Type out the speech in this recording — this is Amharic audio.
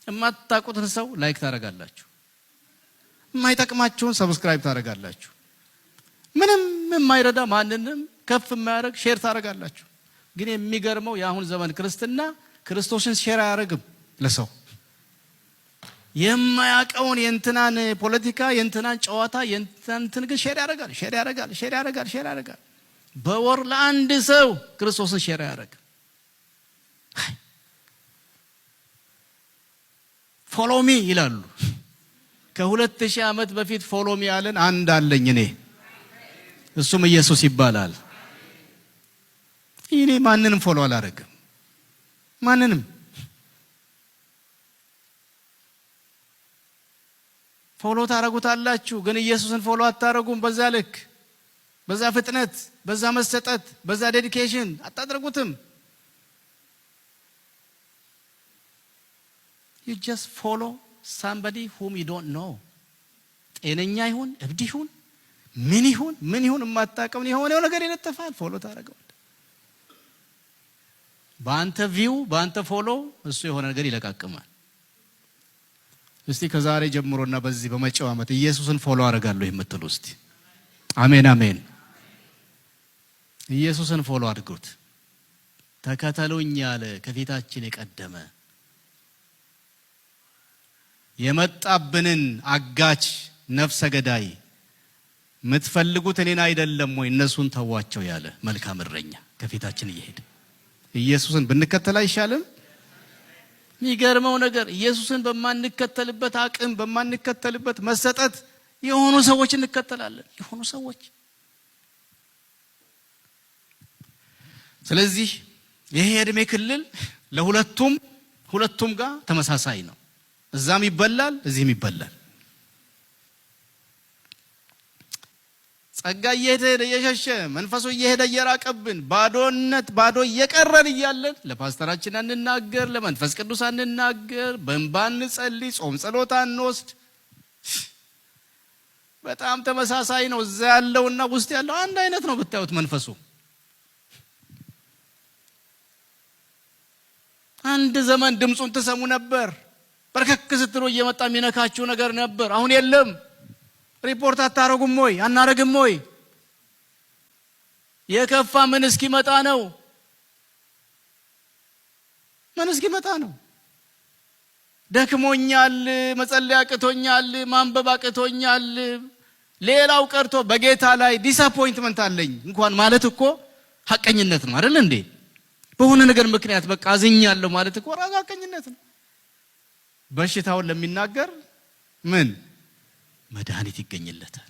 የማታውቁትን ሰው ላይክ ታረጋላችሁ፣ የማይጠቅማችሁን ሰብስክራይብ ታረጋላችሁ፣ ምንም የማይረዳ ማንንም ከፍ የማያረግ ሼር ታረጋላችሁ። ግን የሚገርመው የአሁን ዘመን ክርስትና ክርስቶስን ሼር አያረግም ለሰው። የማያውቀውን የእንትናን ፖለቲካ የእንትናን ጨዋታ የእንትን ግን ሼር ያረጋል። በወር ለአንድ ሰው ክርስቶስን ሼር ያረጋል። ፎሎሚ ይላሉ። ከ2000 ዓመት በፊት ፎሎሚ ያለን አንድ አለኝ እኔ፣ እሱም ኢየሱስ ይባላል። እኔ ማንንም ፎሎ አላረግም፣ ማንንም። ፎሎ ታረጉታላችሁ፣ ግን ኢየሱስን ፎሎ አታረጉም። በዛ ልክ፣ በዛ ፍጥነት፣ በዛ መሰጠት፣ በዛ ዴዲኬሽን አታደርጉትም። You just follow somebody whom you don't know. ጤነኛ ይሁን እብድ ይሁን ምን ይሁን የማታውቀውን የሆነው ነገር ይለጥፋል፣ ፎሎ ታረጋለህ። በአንተ ቪው በአንተ ፎሎ እሱ የሆነ ነገር ይለቃቅማል። እስቲ ከዛሬ ጀምሮና በዚህ በመጪው ዓመት ኢየሱስን ፎሎ አረጋለሁ የምትሉ እስቲ አሜን አሜን። ኢየሱስን ፎሎ አድርጉት። ተከተሉኝ ያለ ከፊታችን የቀደመ የመጣብንን አጋች ነፍሰ ገዳይ የምትፈልጉት እኔን አይደለም ወይ እነሱን ተዋቸው ያለ መልካም እረኛ ከፊታችን እየሄደ ኢየሱስን ብንከተል አይሻልም? የሚገርመው ነገር ኢየሱስን በማንከተልበት አቅም በማንከተልበት መሰጠት የሆኑ ሰዎች እንከተላለን፣ የሆኑ ሰዎች። ስለዚህ ይሄ የእድሜ ክልል ለሁለቱም ጋር ተመሳሳይ ነው። እዛም ይበላል እዚህም ይበላል። ጸጋ እየሄደ እየሸሸ መንፈሱ እየሄደ እየራቀብን ባዶ እየቀረን እያለን ለፓስተራችን አንናገር፣ ለመንፈስ ቅዱስ አንናገር፣ በእንባ እንጸልይ፣ ጾም ጸሎት አንወስድ። በጣም ተመሳሳይ ነው። እዛ ያለውና ውስጥ ያለው አንድ አይነት ነው ብታዩት መንፈሱ። አንድ ዘመን ድምጹን ትሰሙ ነበር። በርከክ ስትሉ እየመጣ የሚነካችሁ ነገር ነበር። አሁን የለም። ሪፖርት አታረጉም ወይ? አናረግም ወይ? የከፋ ምን እስኪመጣ ነው? ምን እስኪመጣ ነው? ደክሞኛል፣ መጸለይ አቅቶኛል፣ ማንበብ አቅቶኛል፣ ሌላው ቀርቶ በጌታ ላይ ዲስአፖይንትመንት አለኝ እንኳን ማለት እኮ ሐቀኝነት ነው አይደል እንዴ? በሆነ ነገር ምክንያት በቃ አዝኛለሁ ማለት እኮ ራሱ ሐቀኝነት ነው። በሽታውን ለሚናገር ምን መድኃኒት ይገኝለታል?